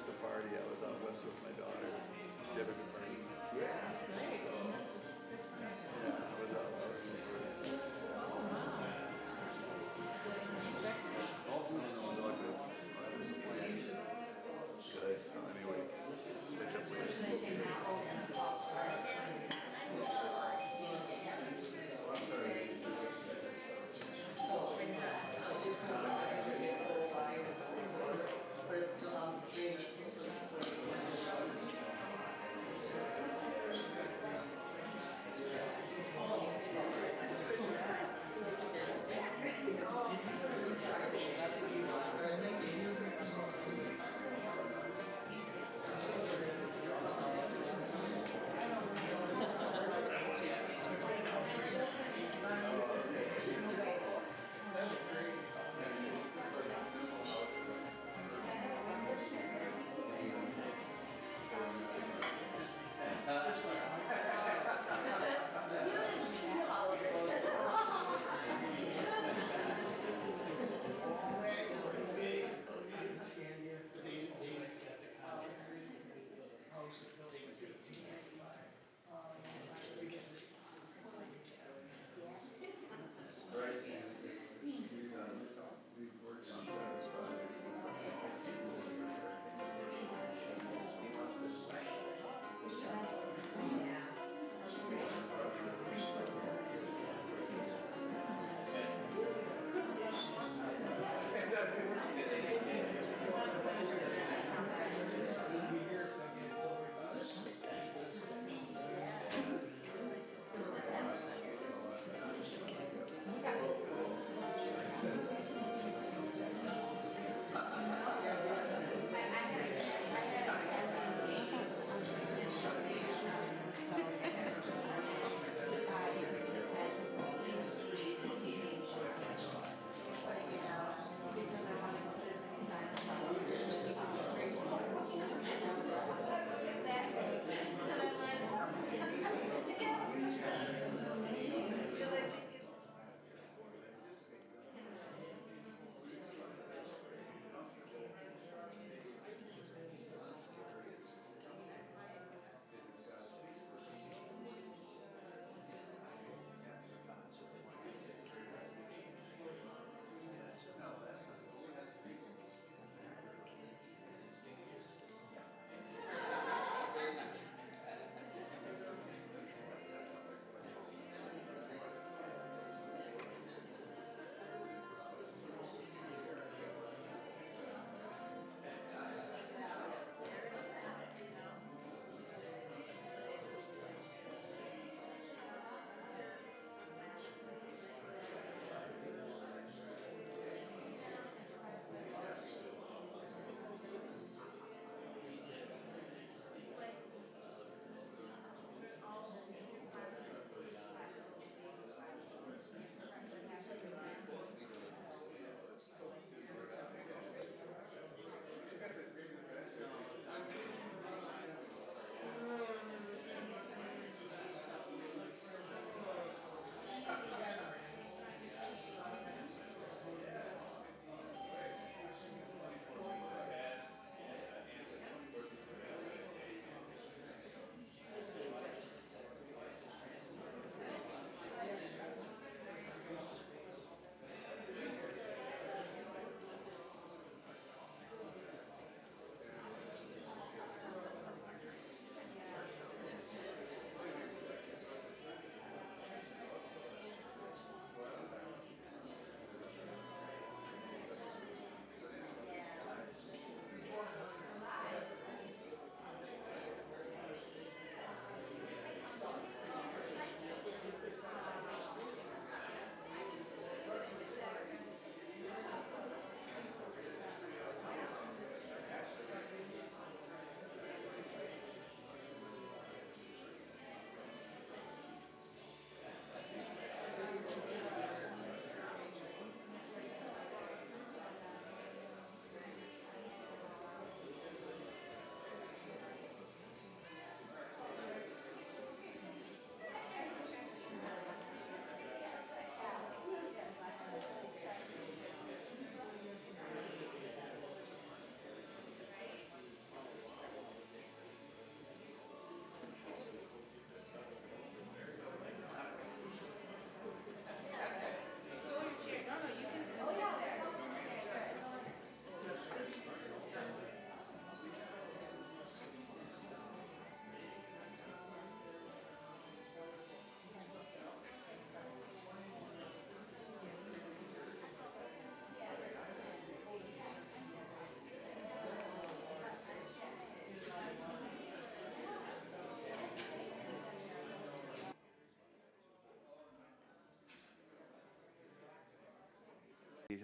missed the party. I was out west with my daughter. She had a good party. Yeah. Great. Yeah, I was out west. Oh, wow. Also, no, like I was good. So anyway, catch up But it's still on the street.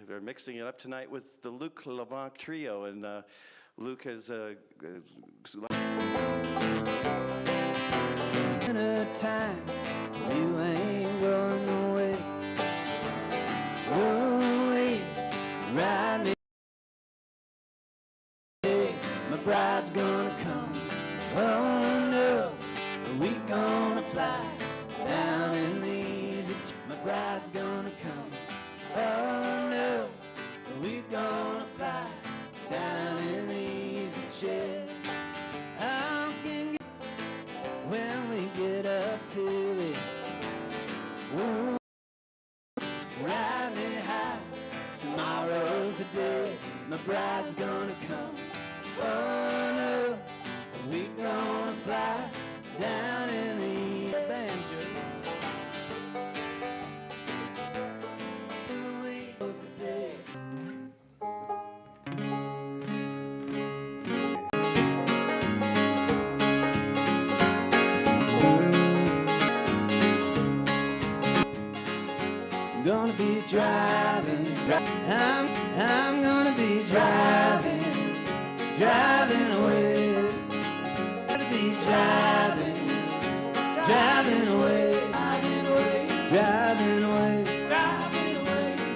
We're mixing it up tonight with the Luke LeBlanc Trio, and Luke has time, you ain't going away. Away, ride me. My bride's gonna come. Oh no, we gonna fly down in the easy. My bride's gonna come. Oh no, we gonna fly down in the easy chair. How can you when we get up to it? Ooh, ride me high. Tomorrow's the day. My bride's gonna come. Oh no, we gonna fly down in the banjo. Tomorrow's the day. I'm gonna be driving. I'm gonna be driving away. Gonna be driving away.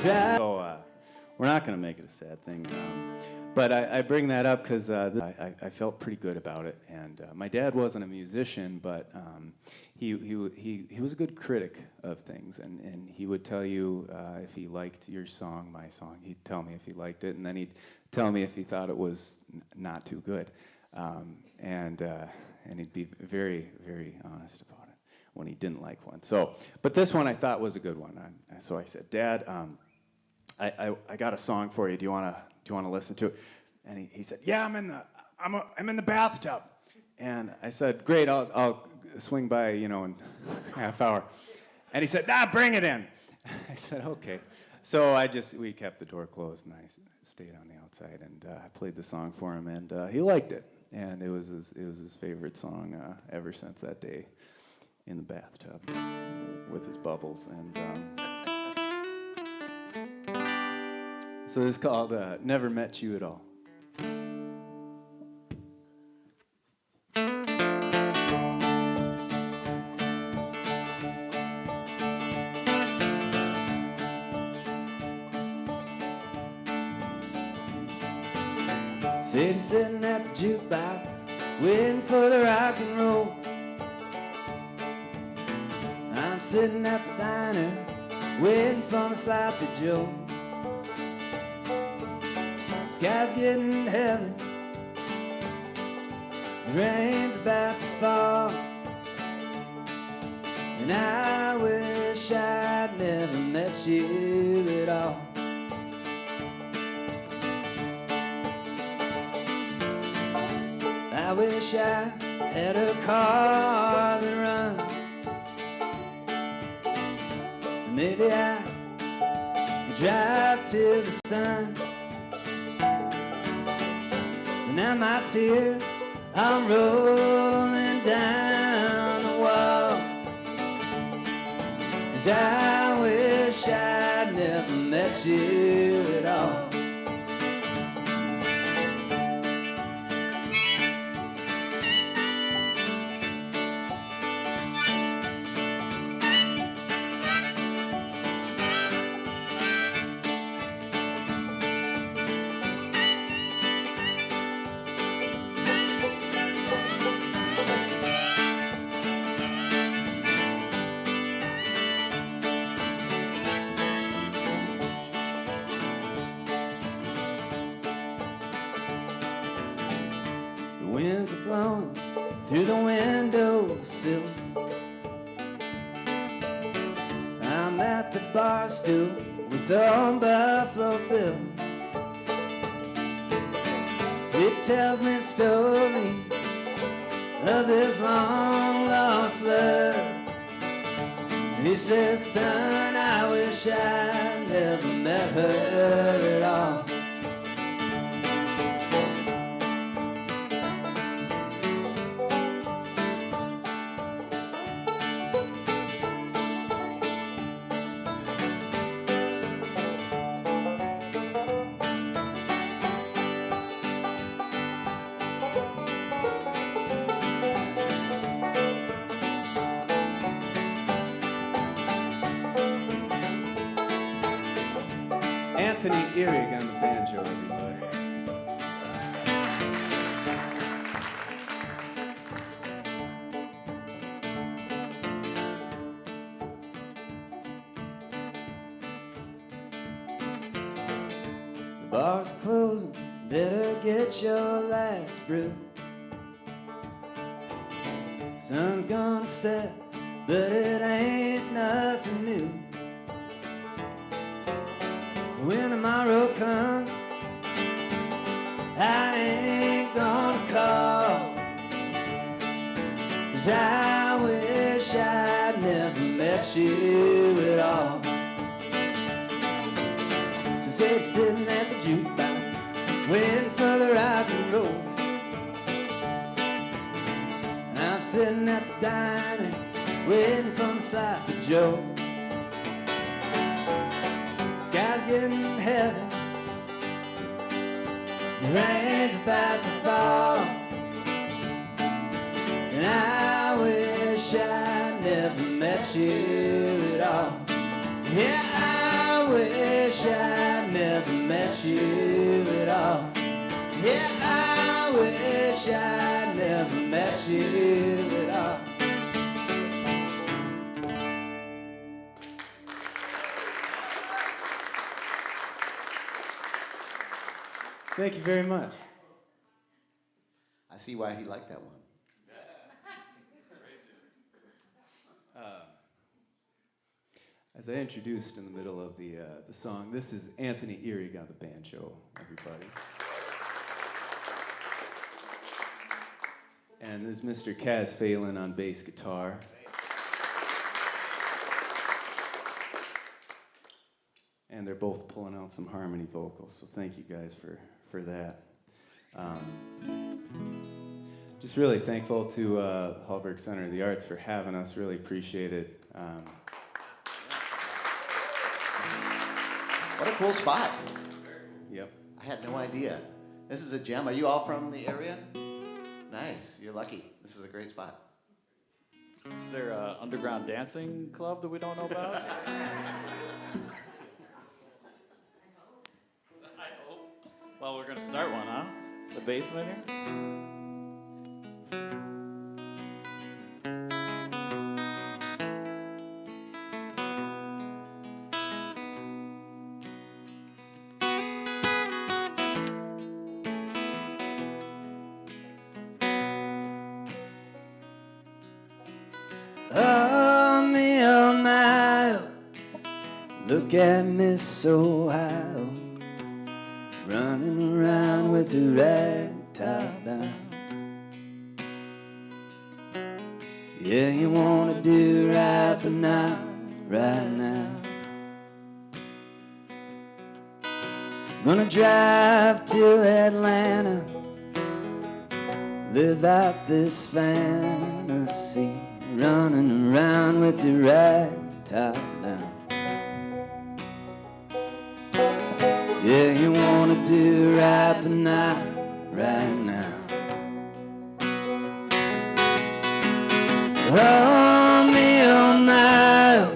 So we're not gonna make it a sad thing, but I bring that up because I felt pretty good about it. And my dad wasn't a musician, but he was a good critic of things, and he would tell you if he liked your song, my song. He'd tell me if he liked it, and then he'd tell me if he thought it was not too good, and he'd be very, very honest about it when he didn't like one. So, but this one I thought was a good one. So I said, Dad, I got a song for you. Do you wanna listen to it? And he said, Yeah, I'm in the bathtub. And I said, Great, I'll swing by, in a half hour. And he said, Nah, bring it in. I said, Okay. So we kept the door closed, and I stayed on the outside, and I played the song for him, and he liked it. And it was his favorite song ever since that day in the bathtub with his bubbles. And so this is called Never Met You at All. City sitting at the jukebox, waiting for the rock and roll. I'm sitting at the diner, waiting for my sloppy Joe. Sky's getting heavy, the rain's about to fall, and I wish I'd never met you at all. I wish I had a car that runs. Maybe I could drive to the sun. And now my tears are rolling down the wall, 'cause I wish I'd never met you at all. The winds are blowing through the windowsill. I'm at the bar stool with old Buffalo Bill. It tells me a story of this long lost love. And he says, son, I wish I never met her at all. Anthony Ehrig on the banjo, everybody. The bar's closing, better get your last brew. Sun's gonna set, but it ain't nothing new. When tomorrow comes, I ain't gonna call, 'cause I wish I'd never met you at all. So say it's sitting at the jukebox, waiting for the rock and roll. I'm sitting at the diner, waiting for my sloppy Joe. Sky's getting heavy, the rain's about to fall, and I wish I never met you at all. Yeah, I wish I never met you at all. Yeah, I wish I never met you at all. Thank you very much. I see why he liked that one. As I introduced in the middle of the song, this is Anthony Ehrig on the banjo, everybody. And this is Mr. Kaz Phelan on bass guitar. And they're both pulling out some harmony vocals, so thank you guys for that. Just really thankful to Hallberg Center of the Arts for having us. Really appreciate it. What a cool spot. Yep. I had no idea. This is a gem. Are you all from the area? Nice. You're lucky. This is a great spot. Is there an underground dancing club that we don't know about? I hope. Well, we're going to start one, huh? The basement here? Oh, me, oh, my, look at Miss Ohio, running around with her rag top down. Yeah, you wanna do right, but not right now. Gonna drive to Atlanta, live out this fantasy, running around with your rag top down. Yeah, you wanna do right, but not right now. Oh, me, oh, my,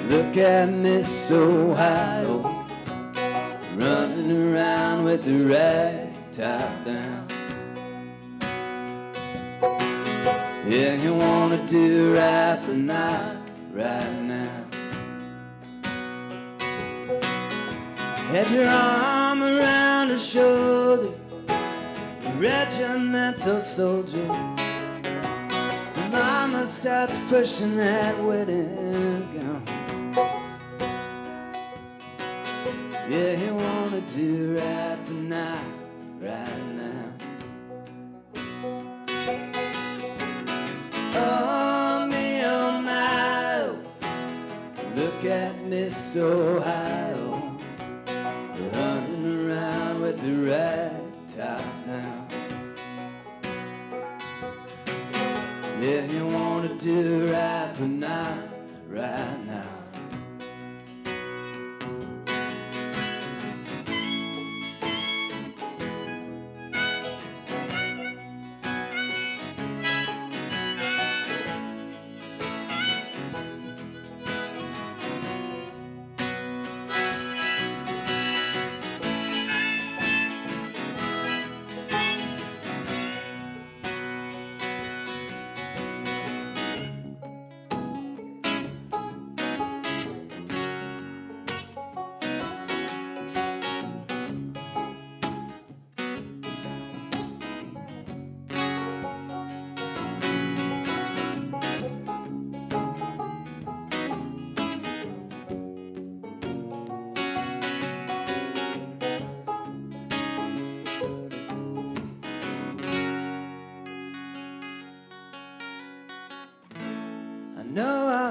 look at Miss Ohio, running around with her rag top down. Yeah, you wanna do right, but not right now. Had your arm around her shoulder, a regimental soldier. And mama starts pushing that wedding gown. Yeah, you wanna do right, but not right now. Oh, me, oh, my, look at Miss Ohio, running around with the rag top down. Yeah, you wanna do right, but not right now.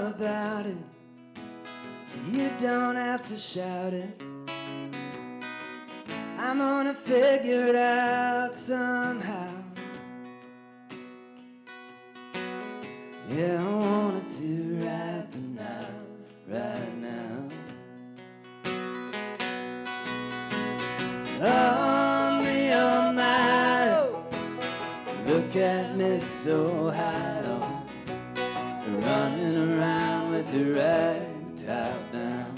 all about it, so you don't have to shout it. I'm gonna figure it out somehow. Yeah, I wanna do right now, right now. Oh, me, oh my, look at me so high, running around with the rag top down.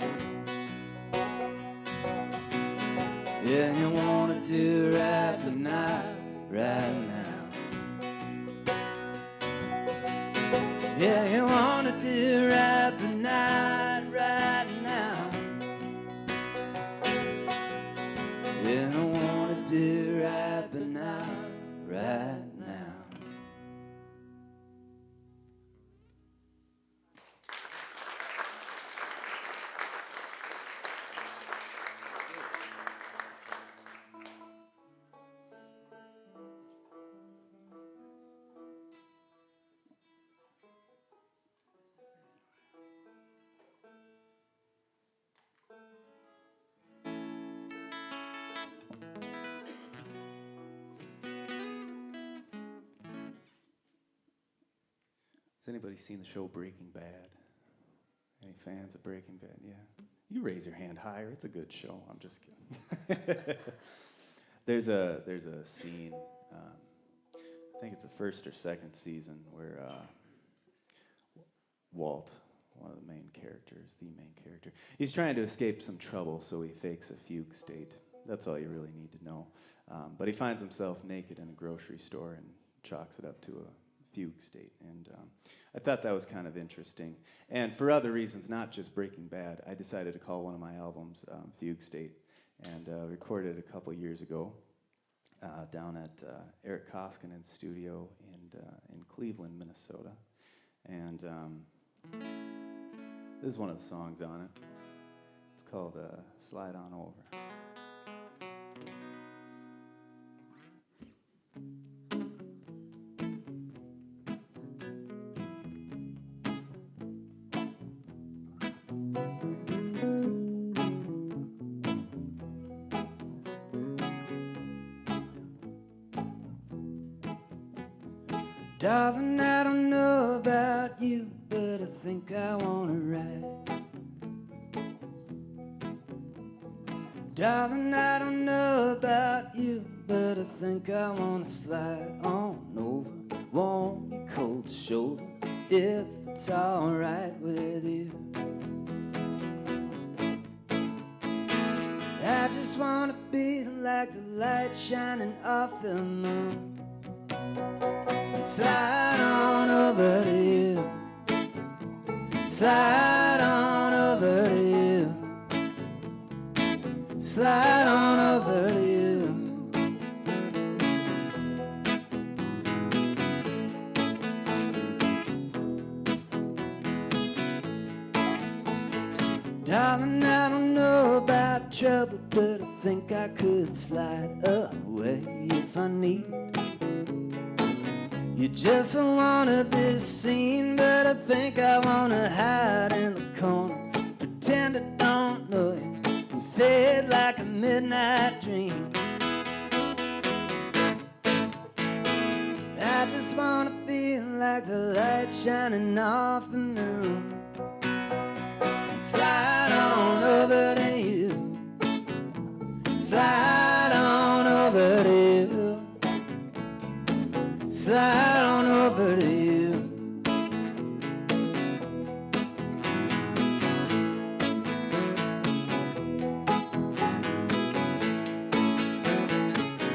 Yeah, you wanna do right now, right now. Yeah, you wanna do right now, right now. Yeah, I wanna do right now, right now. Has anybody seen the show Breaking Bad? Any fans of Breaking Bad? Yeah. You raise your hand higher. It's a good show. I'm just kidding. There's a scene, I think it's the first or second season, where Walt, one of the main characters, he's trying to escape some trouble, so he fakes a fugue state. That's all you really need to know. But he finds himself naked in a grocery store and chalks it up to a fugue state. And I thought that was kind of interesting. And for other reasons, not just Breaking Bad, I decided to call one of my albums Fugue State, and recorded it a couple years ago down at Eric Koskinen's studio in Cleveland, Minnesota. And this is one of the songs on it. It's called Slide On Over. Darling, I don't know about you, but I think I wanna ride. Darling, I don't know about you, but I think I wanna slide on over, warm your cold shoulder, if it's alright with you. I just wanna be like the light shining off the moon. Slide on over to you. Slide on over to you. Slide on over to you. Darling, I don't know about trouble, but I think I could slide away if I need. You just don't wanna be seen, but I think I wanna hide in the corner, pretend I don't know you, and fade like a midnight dream. I just wanna be like the light shining off the moon. And slide on over to you. Slide on over to you. Slide on over to you.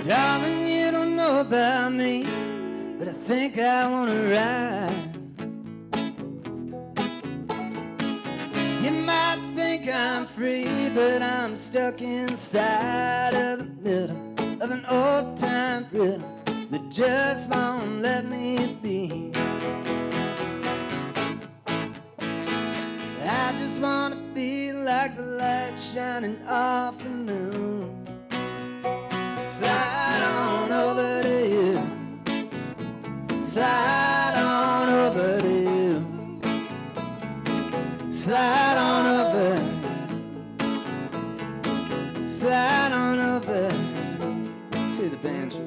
Darling, you don't know about me, but I think I wanna ride. You might think I'm free, but I'm stuck inside of the middle of an old-time rhythm that just won't let me be. I just wanna be like the light shining off the moon. Slide on over to you. Slide on over to you. slide on over to the banjo.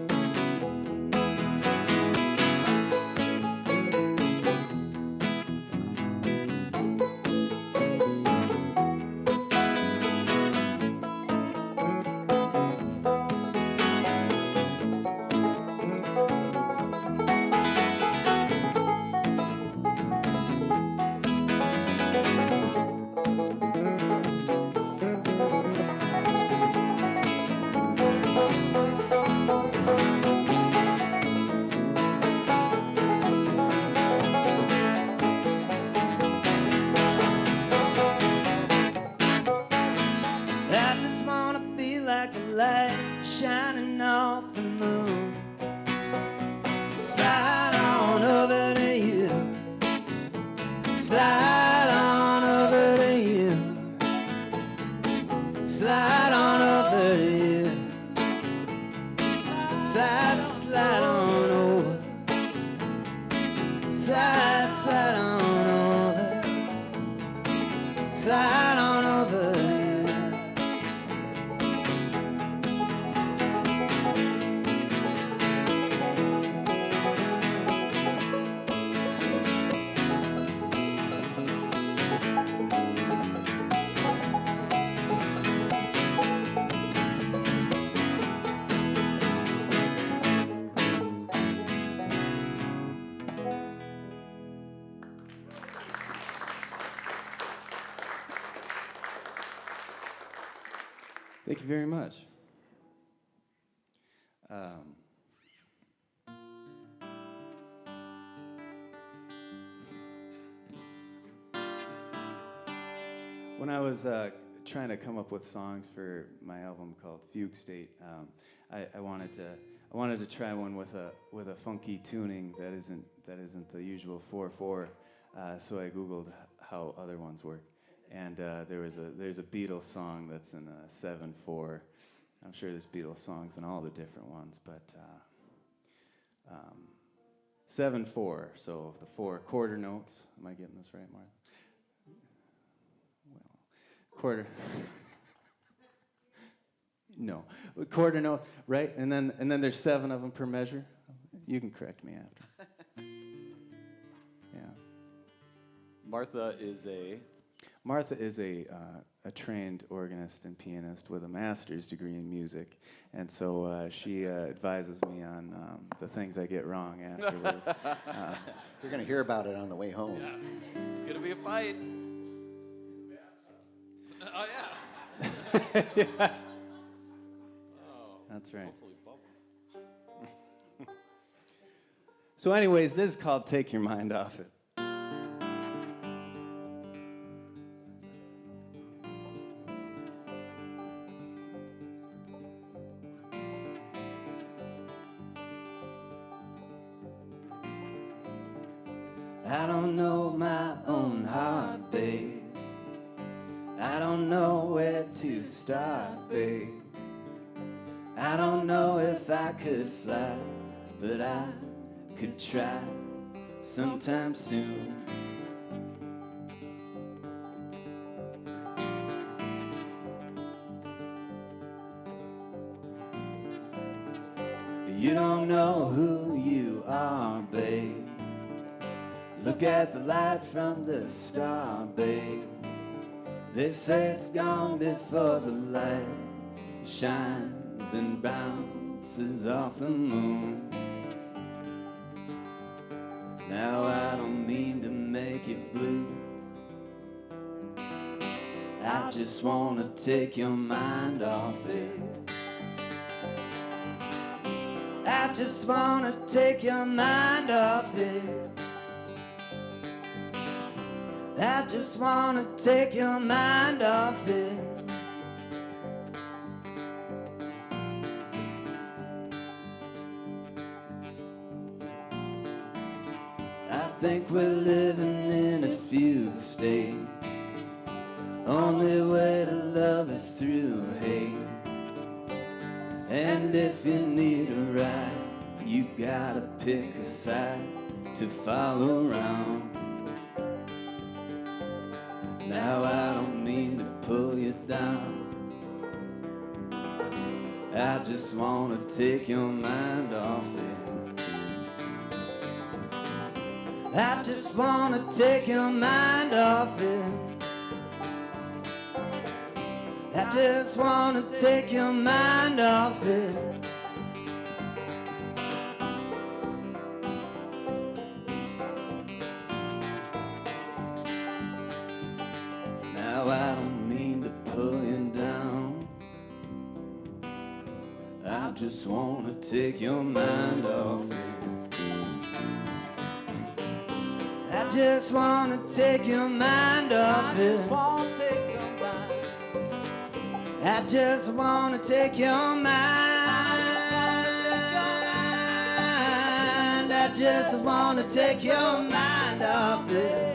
I just wanna be like a light shining off the moon. Slide on over to you. Slide on over to you. Slide on over to you. Slide on over. Slide on over. Slide on over to you. Thank you very much. When I was trying to come up with songs for my album called Fugue State, I wanted to try one with a funky tuning that isn't the usual 4/4. So I googled how other ones work, and there's a Beatles song that's in a 7/4. I'm sure there's Beatles songs in all the different ones, but 7/4. So the 4 quarter notes. Am I getting this right, Martha? Well, quarter. No, quarter note, right? And then there's 7 of them per measure. You can correct me after. Yeah. Martha is a trained organist and pianist with a master's degree in music, and so she advises me on the things I get wrong afterwards. You're going to hear about it on the way home. Yeah. It's gonna be a fight. Oh yeah. Yeah. Oh, That's right. hopefully bubbles. So anyways, this is called Take Your Mind Off It. I don't know my own heart, babe. I don't know where to start, babe. I don't know if I could fly, but I could try sometime soon. You don't know who you are, babe. Look at the light from the star, babe. They say it's gone before the light shines and bounces off the moon. Now I don't mean to make it blue. I just wanna take your mind off it. I just wanna take your mind off it. I just wanna take your mind off it. I think we're living in a fugue state. Only way to love is through hate. And if you need a ride, you gotta pick a side to follow around. Now I don't mean to pull you down. I just wanna take your mind off it. I just wanna take your mind off it. I just wanna take your mind off it. Now I don't mean to pull you down. I just wanna take your mind off it. I just wanna take your mind off it. I just wanna take your mind. I just wanna take your mind off it.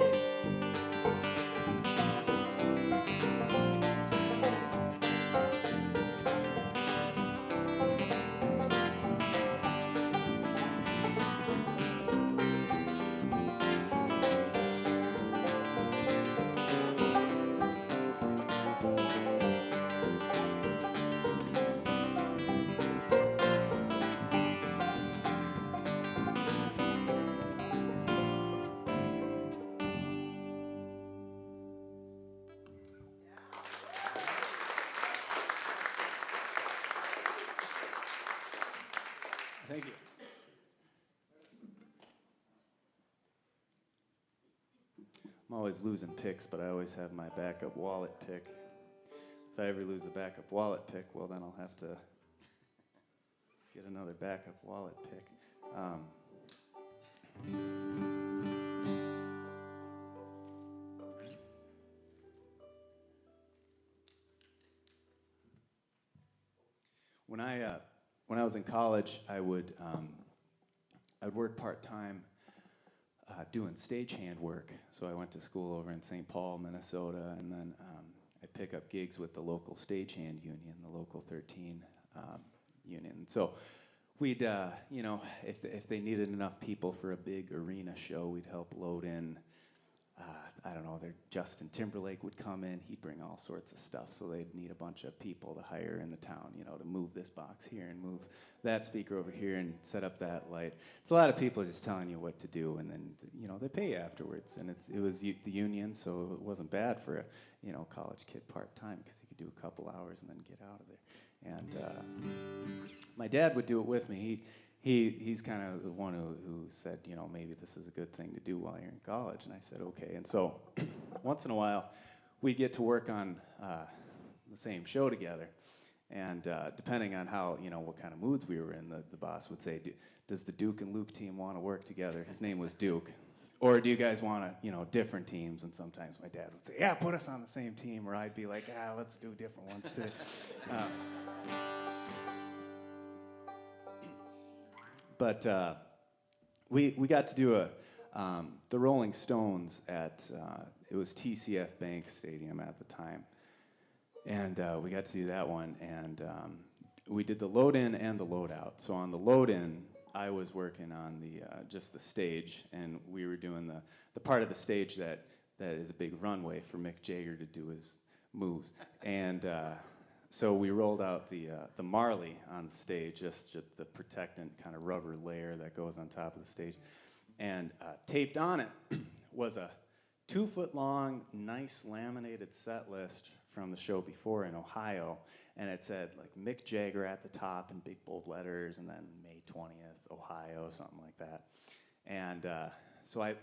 Thank you. I'm always losing picks, but I always have my backup wallet pick. If I ever lose the backup wallet pick, well, then I'll have to get another backup wallet pick. When I was in college, I'd work part-time doing stagehand work. So I went to school over in St. Paul, Minnesota, and then I'd pick up gigs with the local stagehand union, the local 13 union. So we'd, if they needed enough people for a big arena show, we'd help load in. I don't know, Justin Timberlake would come in, he'd bring all sorts of stuff, so they'd need a bunch of people to hire in the town, to move this box here and move that speaker over here and set up that light. It's a lot of people just telling you what to do, and then, they pay you afterwards, and it was the union, so it wasn't bad for a, college kid part-time, because you could do a couple hours and then get out of there. And my dad would do it with me. He's kind of the one who said, maybe this is a good thing to do while you're in college. And I said, okay. And so once in a while, we'd get to work on the same show together. And depending on how, what kind of moods we were in, the boss would say, does the Duke and Luke team want to work together? His name was Duke. Or do you guys want to, different teams? And sometimes my dad would say, yeah, put us on the same team. Or I'd be like, let's do different ones too. But we got to do the Rolling Stones at, it was TCF Bank Stadium at the time. And we got to do that one. And we did the load-in and the load-out. So on the load-in, I was working on just the stage. And we were doing the part of the stage that is a big runway for Mick Jagger to do his moves. And so we rolled out the Marley on the stage, just the protectant kind of rubber layer that goes on top of the stage. And taped on it was a 2-foot-long, nice laminated set list from the show before in Ohio. And it said, like, Mick Jagger at the top in big bold letters, and then May 20th, Ohio, something like that. And so I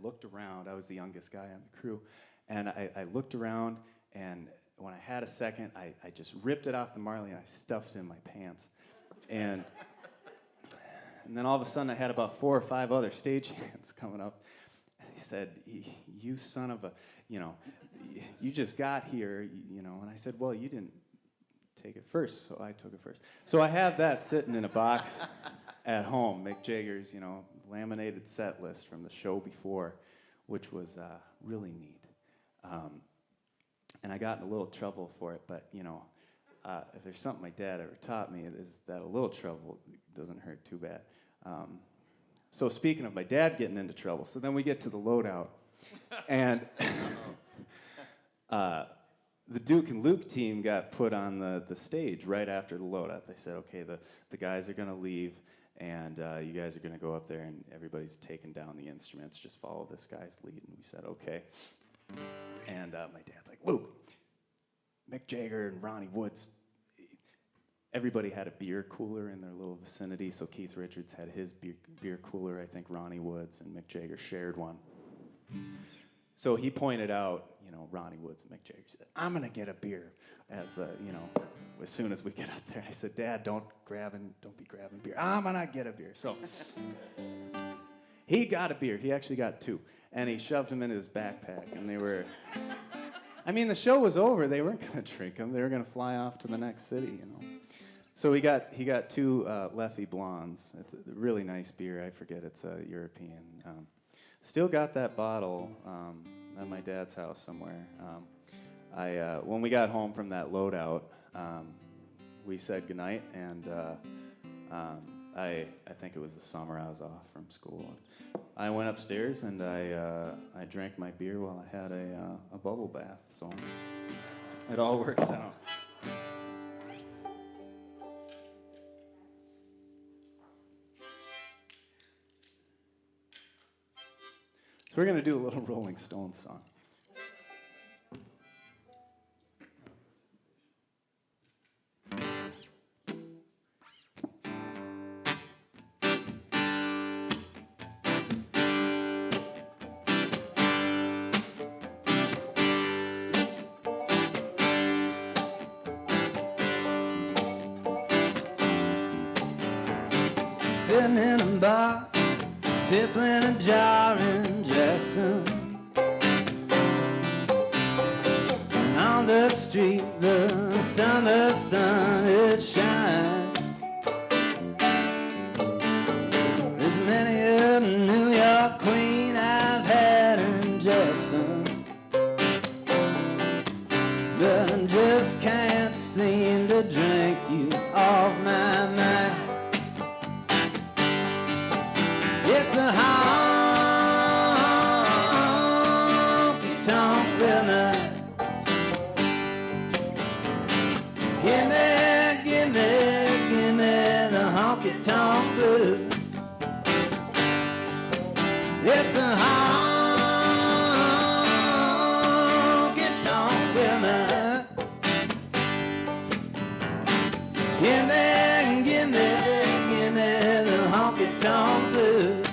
looked around. I was the youngest guy on the crew. And I looked around, and when I had a second, I just ripped it off the Marley and I stuffed it in my pants. And then all of a sudden I had about 4 or 5 other stagehands coming up. He said, you son of a, you just got here, And I said, well, you didn't take it first, so I took it first. So I have that sitting in a box at home, Mick Jagger's, laminated set list from the show before, which was really neat. And I got in a little trouble for it, but, if there's something my dad ever taught me, is that a little trouble doesn't hurt too bad. So speaking of my dad getting into trouble, so then we get to the loadout, and the Duke and Luke team got put on the stage right after the loadout. They said, okay, the guys are going to leave, and you guys are going to go up there, and everybody's taking down the instruments. Just follow this guy's lead. And we said, okay. And my dad's like, Luke, Mick Jagger and Ronnie Woods, everybody had a beer cooler in their little vicinity, so Keith Richards had his beer cooler. I think Ronnie Woods and Mick Jagger shared one. So he pointed out, Ronnie Woods and Mick Jagger said, I'm going to get a beer as soon as we get up there. I said, Dad, don't be grabbing beer. I'm going to get a beer. So he got a beer. He actually got 2. And he shoved them into his backpack. And the show was over. They weren't going to drink them. They were going to fly off to the next city, So he got 2 Leffy Blondes. It's a really nice beer. I forget. It's a European. Still got that bottle at my dad's house somewhere. When we got home from that loadout, we said goodnight, and I think it was the summer I was off from school. I went upstairs and I drank my beer while I had a bubble bath. So it all works out. So we're going to do a little Rolling Stones song. Sitting in a bar, tippling a jar in Jackson. And on the street, the summer sun it shines. There's many a New York queen I've had in Jackson, but I just can't seem to drink you off my mind. It's a honky-tonk women. Give me the honky-tonk blues. It's a honky-tonk women. Give me the honky-tonk blues.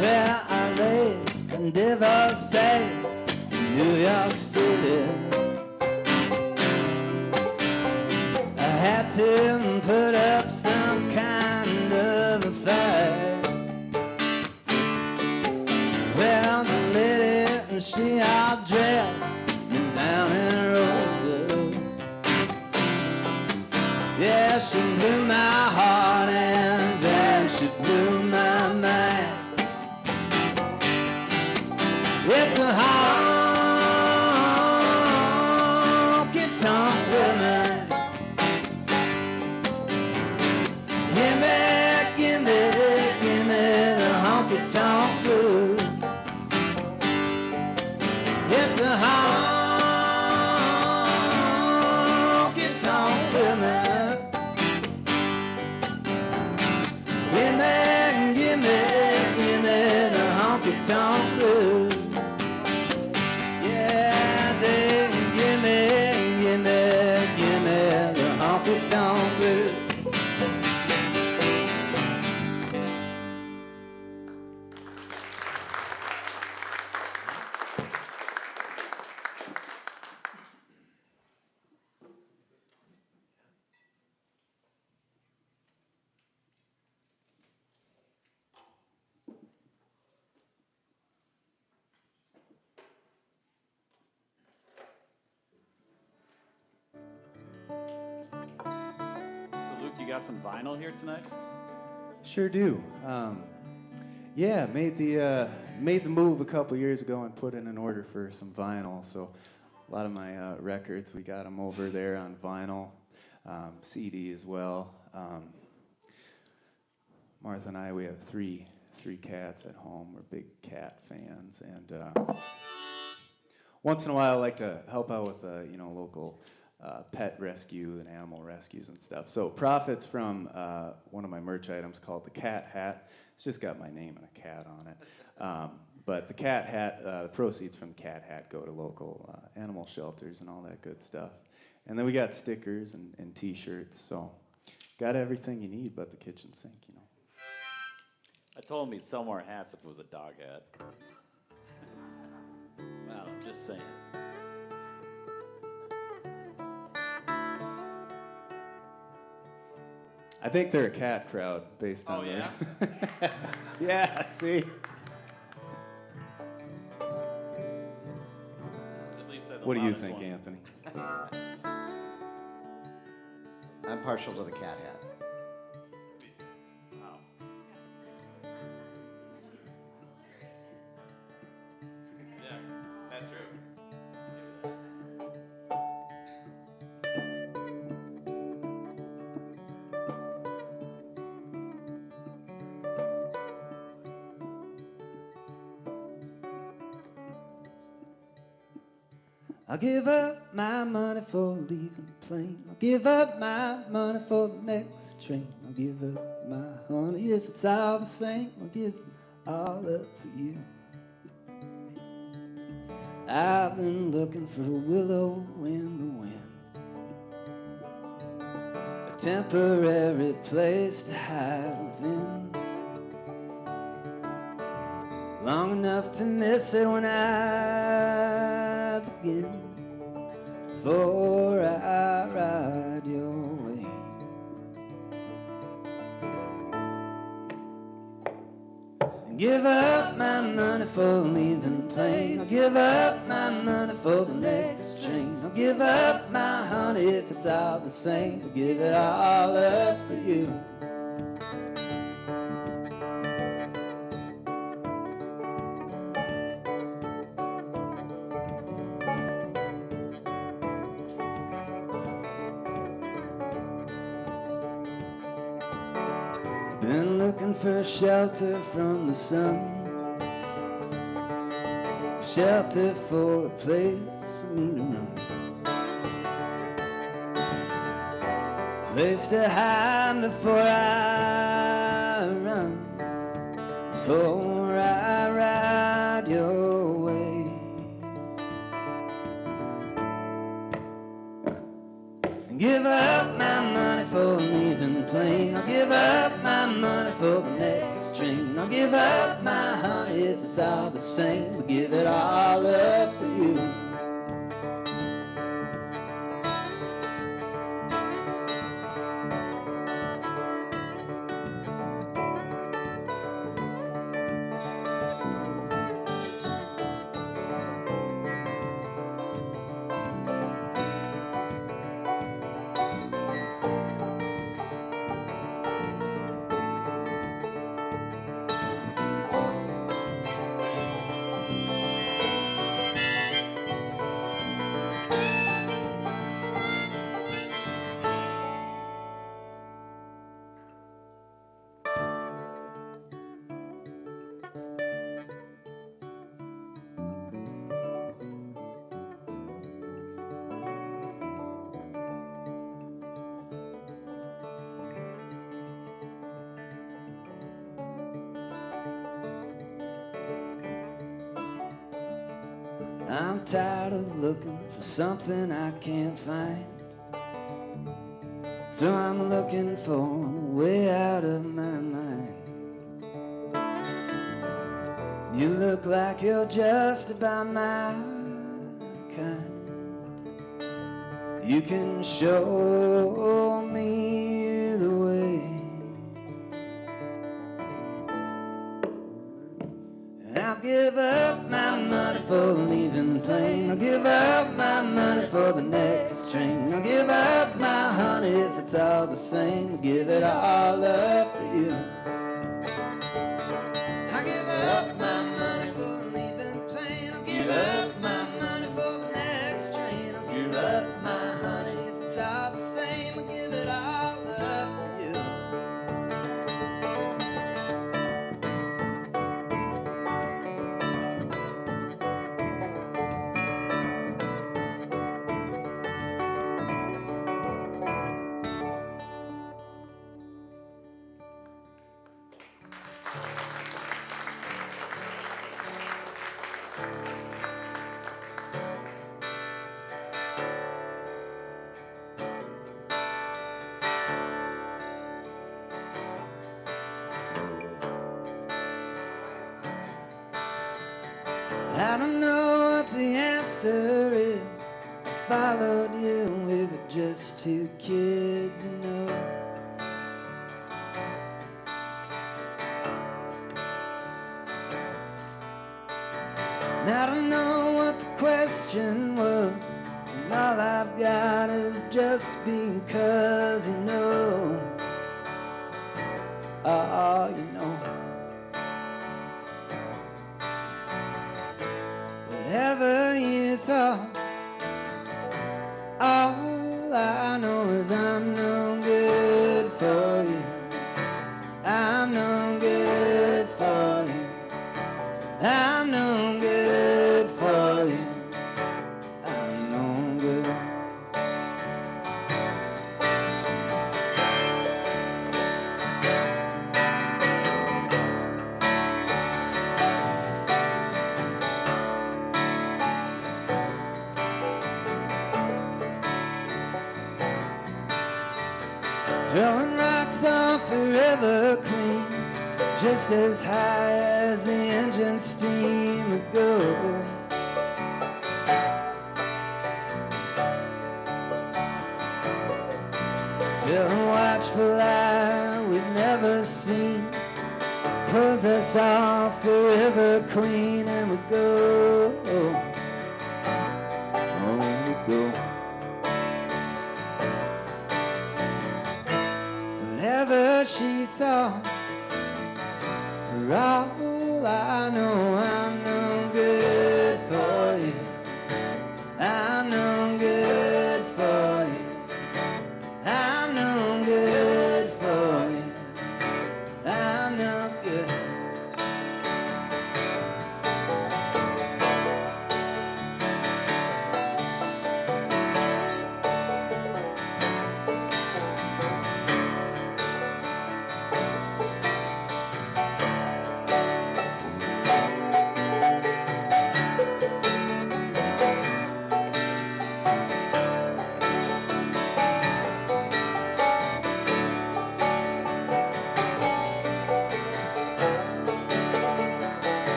Where I lay and divorcee in New York City, I had to put up some kind of a fight. Well, the lady, and she all dressed and down in roses. Yeah, she blew my heart and then she blew my mind. It's a honky-tonk woman. Give me the honky-tonk blues. It's a honky-tonk woman. got some vinyl here tonight? Sure do. Yeah, made the move a couple years ago and put in an order for some vinyl. So a lot of my records, we got them over there on vinyl, CD as well. Martha and I, we have three cats at home. We're big cat fans, and once in a while, I like to help out with local pet rescue and animal rescues and stuff. So profits from one of my merch items called the cat hat. It's just got my name and a cat on it. But the cat hat, the proceeds from the cat hat go to local animal shelters and all that good stuff. And then we got stickers and T-shirts. So got everything you need but the kitchen sink, I told him he'd sell more hats if it was a dog hat. Well, I'm just saying. I think they're a cat crowd based on yeah? their... Yeah, see? At least they're the What do you loudest think, ones. Anthony? I'm partial to the cat hat. Wow. Yeah, that's true. I'll give up my money for leaving the plane. I'll give up my money for the next train. I'll give up my honey if it's all the same. I'll give it all up for you. I've been looking for a willow in the wind, a temporary place to hide within, long enough to miss it when I begin, before I ride your way. And give up my money for leaving the plane. I'll give up my money for the next train. I'll give up my honey if it's all the same. I'll give it all up for you. Been looking for shelter from the sun, shelter for a place for me to run, place to hide before I run, before I ride your ways. And give up my money for leaving the plane. I'll give up my money for the next train. I'll give up my honey if it's all the same. I'll give it all up for you. I'm tired of looking for something I can't find, so I'm looking for a way out of my mind. You look like you're just about my kind. You can show me the way. I'll give up my money for leaving the plane. I'll give up my money for the next train. I'll give up my honey if it's it's all the same. Give it all up for you. I give up my money for leaving plane. I'll give up my money for the next train. I'll give up my honey if it's all the same. I'll give it all up for you. I don't know what the answer is. I followed you, we were just two kids, you know. And I don't know what the question was, and all I've got is just because, you know. Oh, you know. Whatever you thought, all I know is I'm no good for you. I'm no good for you. I'm no good for you. I'm no good. Throwing rocks off the river Queen, just as high as the engine steam would go. Till a watchful eye we've never seen pulls us off the river Queen, and we go. Oh, we go. Whatever she thought, for all I know, I'm no good for you. I'm no good for you. I'm no good for you. I'm no good.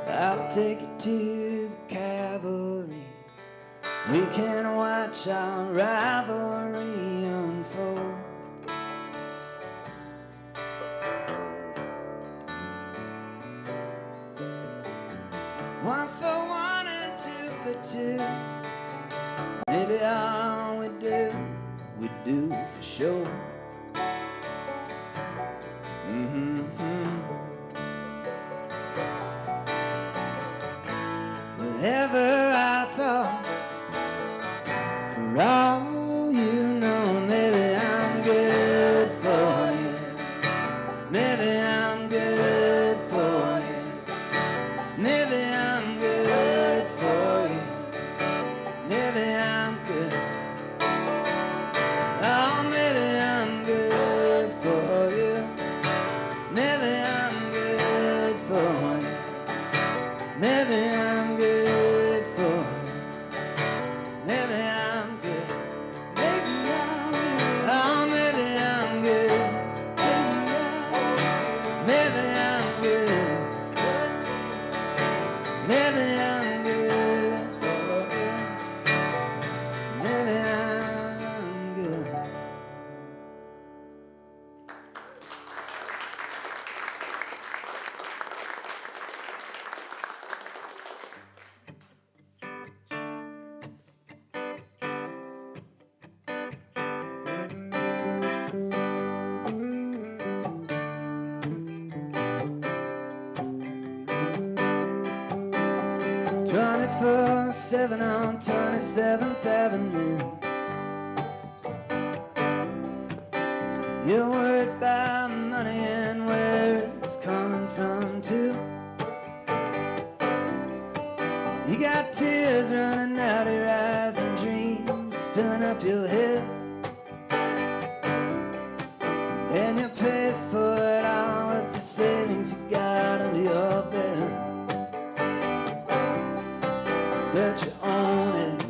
I'll take you to the cavalry. We can watch our rivalry unfold. One for one and two for two. Maybe all we do for sure. Whatever I thought, for all you know 7 on 27th Avenue. You're worried about money and where it's coming from too. You got tears running out of your eyes and dreams filling up your head. And you pay for it all with the savings you got under your bed. But you own it,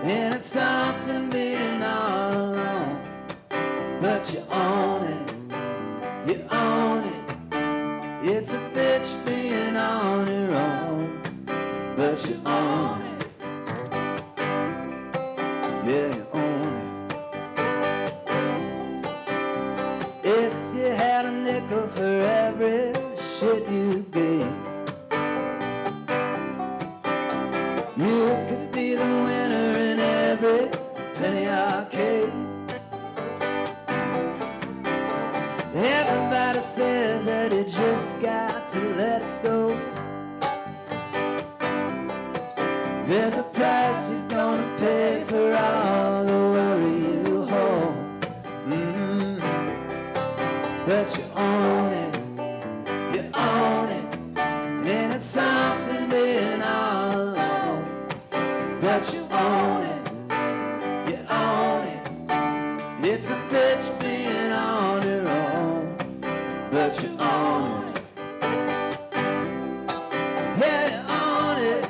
and it's something being all alone. But you own it, it's a bitch being on your own. But you own it, yeah, you own it. If you had a nickel for every shit you gave, you could be the winner in every penny arcade. Everybody says that you just got to let it go. There's a price you're gonna pay for all the worry you hold. But you own it, and it's something being all alone. But you own it, it's a bitch being on your own. But you own it, yeah, you own it,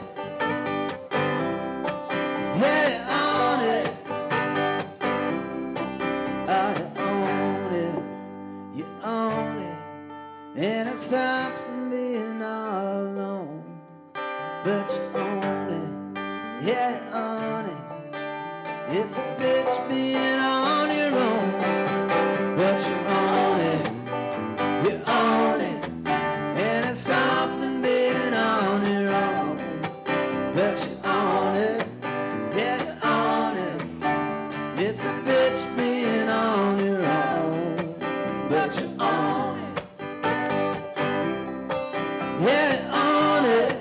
yeah, you own it, oh, you own it, and it's something being all alone. But you own it, yeah, you own it, it's a bitch being on your own. But you own it, and it's something being on your own. But you own it, yeah, you own it, it's a bitch being on your own. But you own it, yeah, you own it,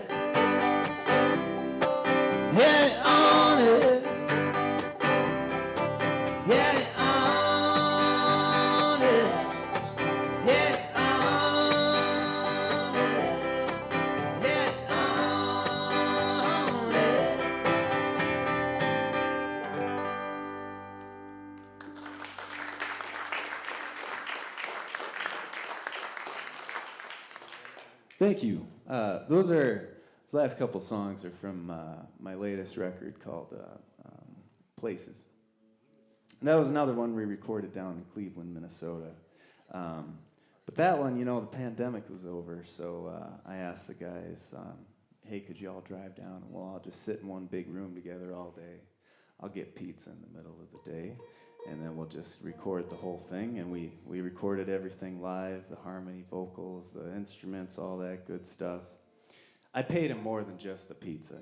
yeah, you own it, yeah, you own it, yeah, you own it, yeah, you own it. Thank you. Those last couple songs are from my latest record called Places. And that was another one we recorded down in Cleveland, Minnesota. But that one, the pandemic was over, so I asked the guys, hey, could you all drive down and we'll all just sit in one big room together all day. I'll get pizza in the middle of the day, and then we'll just record the whole thing. And we recorded everything live, the harmony, vocals, the instruments, all that good stuff. I paid him more than just the pizza,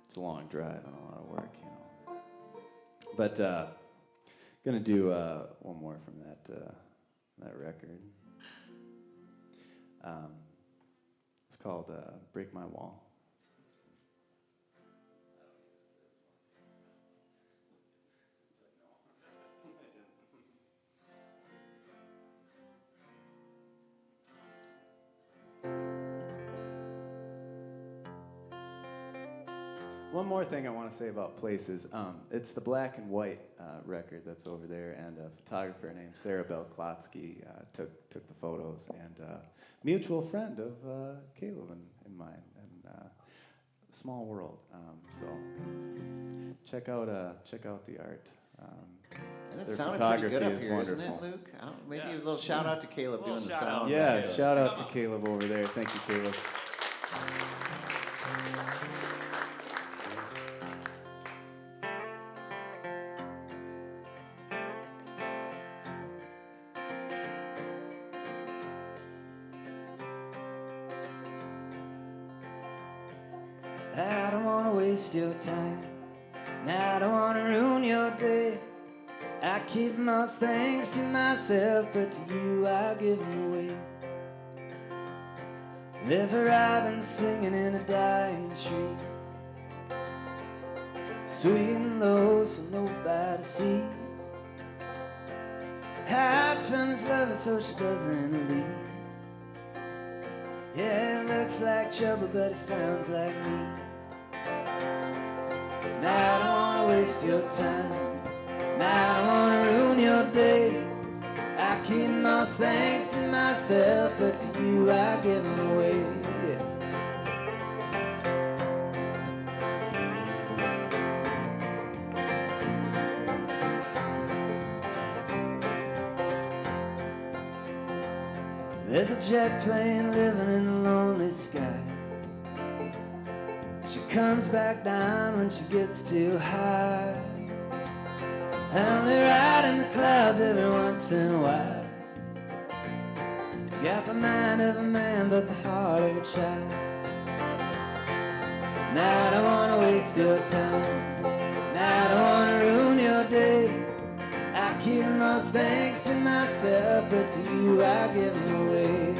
it's a long drive and a lot of work, But gonna do one more from that record. It's called Break My Wall. One more thing I want to say about Places. It's the black and white record that's over there, and a photographer named Sarah Belklotsky took the photos, and mutual friend of Caleb and mine, and small world. So check out the art. And it Their sounded pretty good photography up is here, isn't it, wonderful. Luke? Maybe a little shout out to Caleb doing the shout sound. out. Yeah, Caleb. shout out to Caleb over there. Thank you, Caleb. I don't want to waste your time, and I don't want to ruin your day. I keep most things to myself, but to you I give them away. There's a robin singing in a dying tree, sweet and low so nobody sees. Hides from his lover so she doesn't leave. Yeah, it looks like trouble, but it sounds like me. Now I don't wanna waste your time. Now I don't wanna ruin your day. I keep most things to myself, but to you I give them away. Yeah. There's a jet plane living in the lonely sky. She comes back down when she gets too high. I only ride in the clouds every once in a while. Got the mind of a man but the heart of a child. Now I don't wanna waste your time. Now I don't wanna ruin your day. I keep most things to myself, but to you I give them away.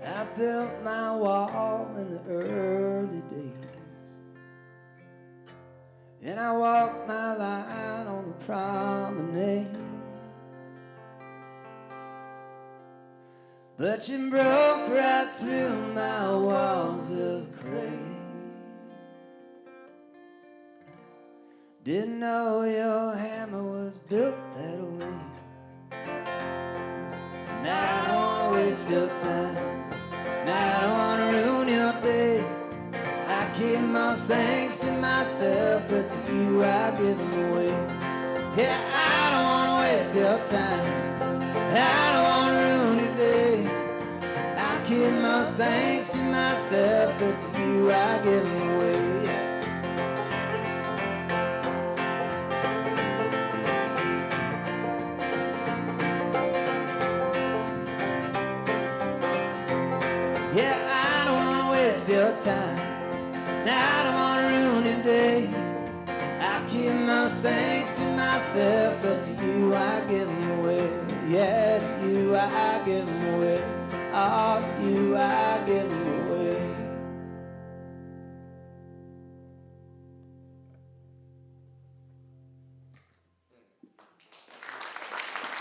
I built my wall in the early days, and I walked my line on the promenade. But you broke right through my walls of clay. Didn't know your hammer was built that way. Now I don't wanna waste your time. Now I don't wanna ruin your day. I keep most things to myself, but to you I give them away. Yeah, I don't wanna waste your time. I don't wanna ruin your day. I keep most things to myself, but to you I give them away. Yeah, I don't wanna waste your time. Now I don't wanna ruin your day. I keep most things to myself, but to you I give them away. Yeah, to you I give them away. Oh, to you I give them away.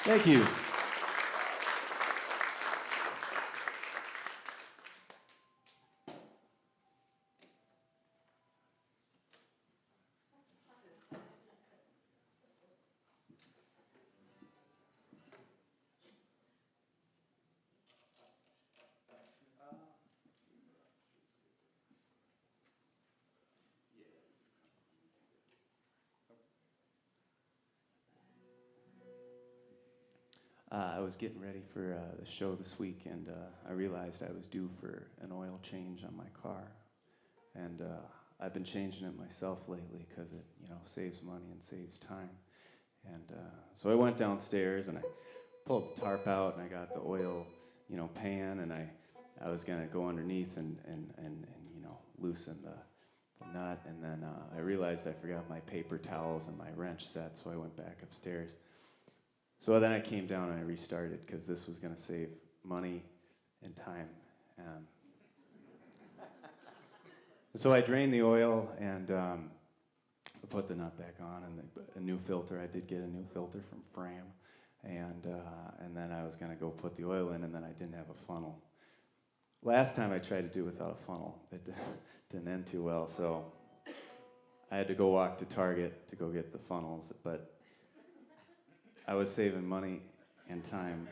Thank you. I was getting ready for the show this week, and I realized I was due for an oil change on my car. And I've been changing it myself lately because it, saves money and saves time. And so I went downstairs and I pulled the tarp out and I got the oil, pan, and I was gonna go underneath and loosen the nut, and then I realized I forgot my paper towels and my wrench set, so I went back upstairs. So then I came down and I restarted because this was going to save money and time. So I drained the oil and I put the nut back on, and a new filter. I did get a new filter from Fram, and then I was going to go put the oil in, and then I didn't have a funnel. Last time I tried to do it without a funnel. It didn't end too well, so I had to go walk to Target to go get the funnels, but I was saving money and time.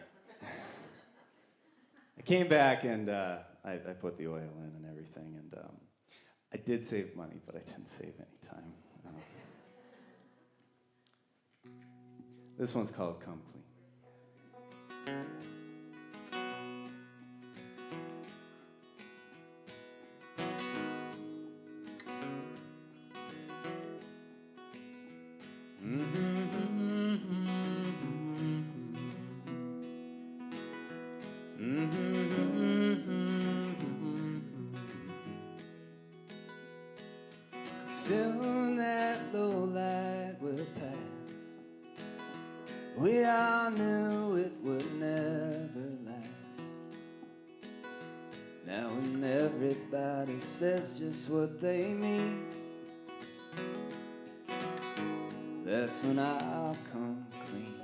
I came back and I put the oil in and everything, and I did save money, but I didn't save any time. This one's called Come Clean. Soon that low light will pass. We all knew it would never last. Now when everybody says just what they mean, that's when I'll come clean.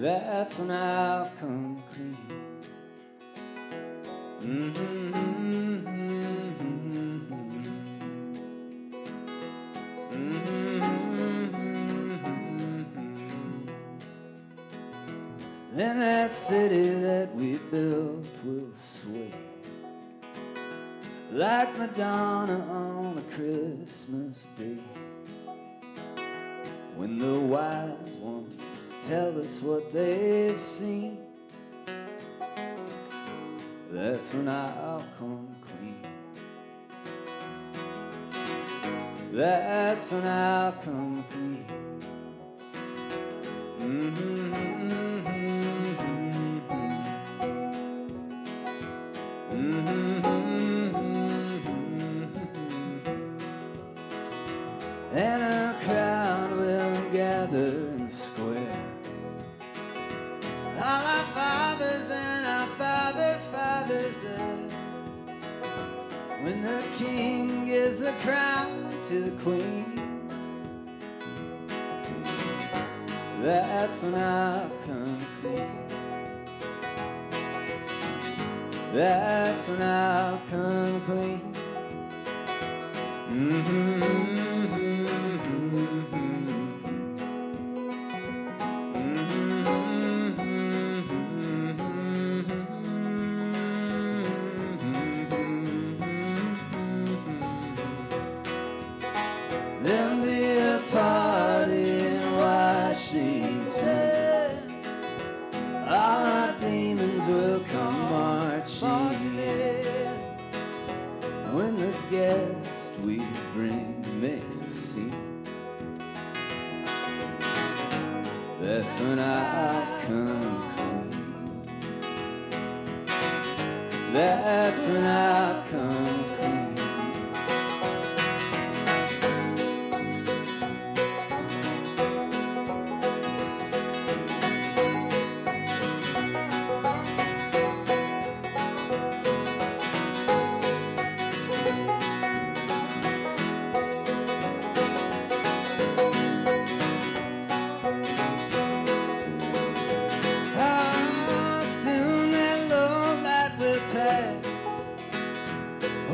That's when I'll come clean. Then that city that we built will sway like Madonna on a Christmas day, when the wise ones tell us what they've seen. That's when I'll come clean. That's when I'll come clean. And a crowd will gather in the square. All our fathers and our fathers' fathers there. When the king gives the crown to the queen, that's when I'll come clean. That's when I'll come clean. There'll be a party in Washington. All our demons will come marching in. When the guest we bring makes a scene, that's when I'll come clean. That's when I'll come clean.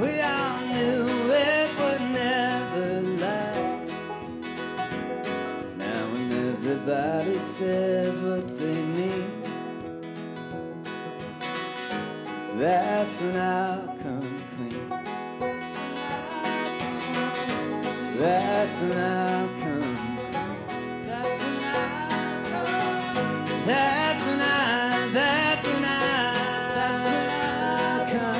We all knew it would never last. Now when everybody says what they mean, that's when I'll come clean. That's when I'll come clean. That's when I'll come. That's when I'll come.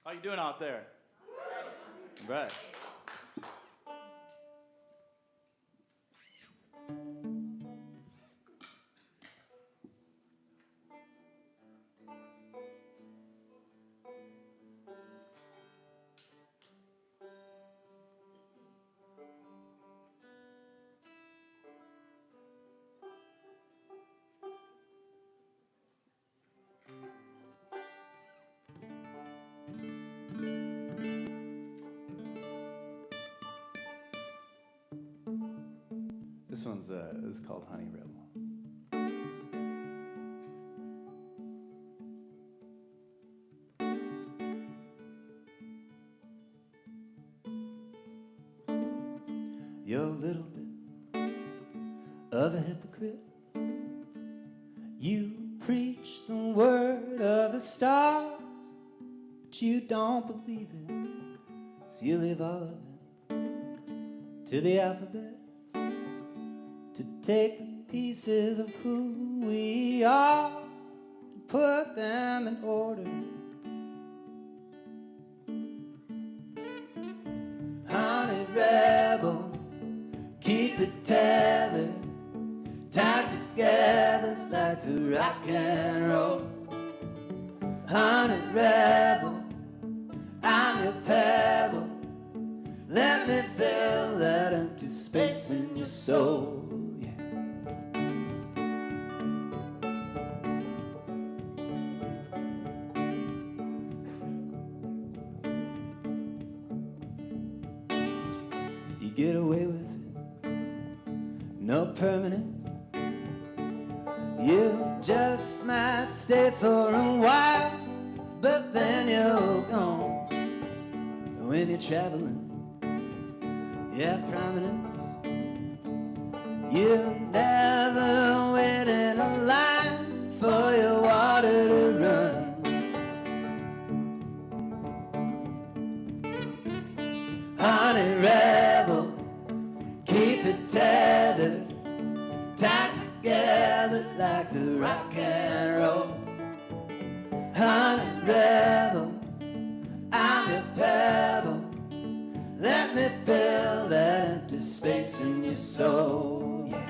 How you doing out there? Right. This is called Honey Rebel. You're a little bit of a hypocrite. You preach the word of the stars, but you don't believe it, so you leave all of it to the alphabet, to take the pieces of who we are and put them in order. Honey rebel, keep it tethered, tied together like the rock and roll. Honey rebel, I'm your pebble. Let me fill that empty space in your soul. Yeah. You get away with it, no permanence. You just might stay for a while, but then you're gone. When you're traveling, you have prominence. You never wait in a line for your water to run. Honey rebel, keep it tethered, tied together like the rock and roll. Honey rebel, I'm your pebble. Let me fill that empty space in your soul, yeah.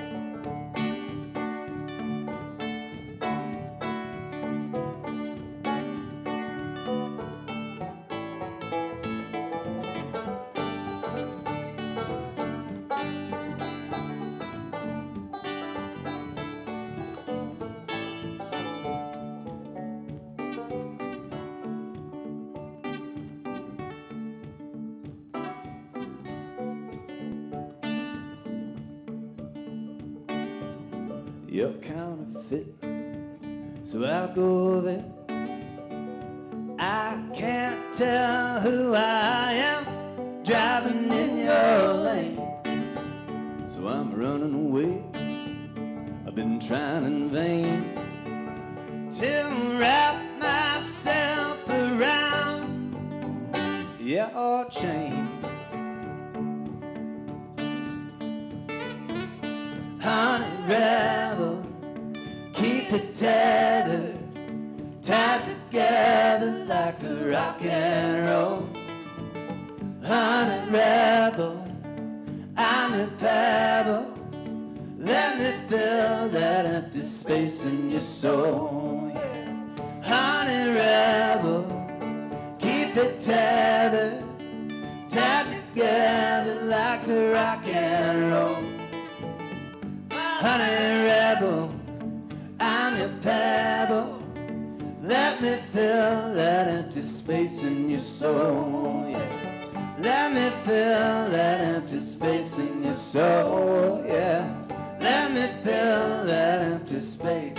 You're counterfeit, so I'll go there. I can't tell who I am driving in your lane, so I'm running away. I've been trying in vain to wrap myself around your chains. Honey rebel, keep it tethered, tied together like the rock and roll. Honey rebel, I'm your pebble. Let me fill that empty space in your soul, yeah. Honey rebel, keep it tethered, tied together like the rock and roll. Honey rebel, I'm your pebble. Let me fill that empty space in your soul, yeah. Let me fill that empty space in your soul, yeah. Let me fill that empty space.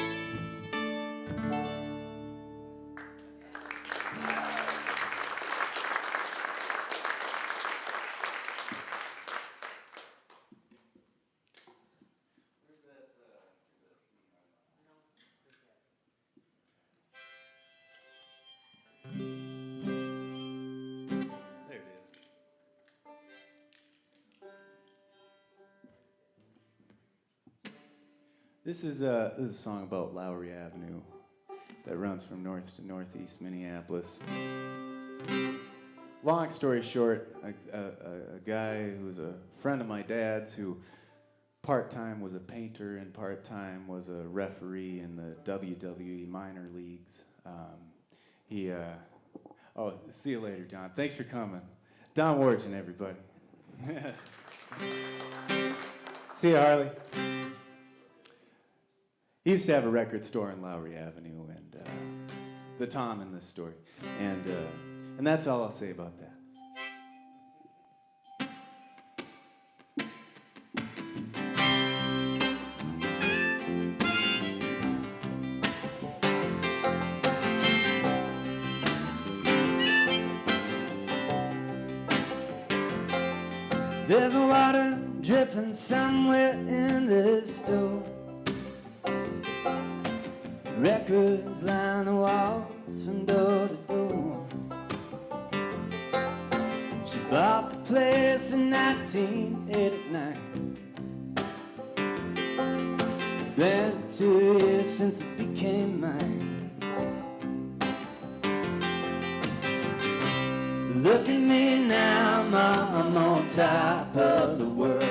There it is. This is a song about Lowry Avenue that runs from north to northeast Minneapolis. Long story short, a guy who was a friend of my dad's who part-time was a painter and part-time was a referee in the WWE minor leagues. Oh, see you later, Don. Thanks for coming. Don Wargen, everybody. See you, Harley. He used to have a record store on Lowry Avenue, and the Tom in this story, and that's all I'll say about that. There's water dripping somewhere in this store. Records line the walls from door to door. She bought the place in 1989. Been 2 years since it became mine. Look at me now, Ma, I'm on top of the world.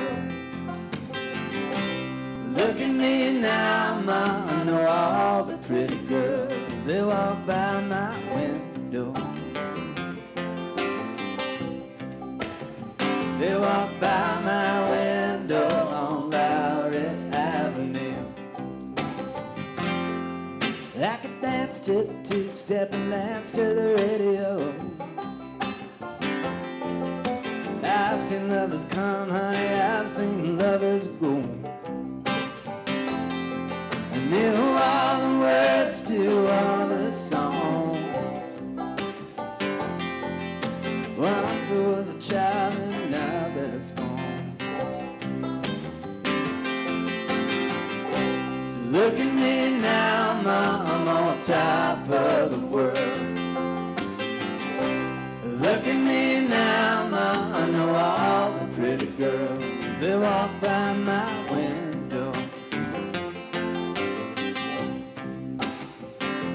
Look at me now, Ma, I know all the pretty girls. They walk by my window. They walk by my window on Lowry Avenue. I could dance to the two-step and dance to the radio. I've seen lovers come, honey, I've seen lovers go. I knew all the words to all the songs. Once I was a child and now that's gone. So look at me now, Ma, I'm on top of the world. Look at me now, Ma, I know all the pretty girls. They walk by my window.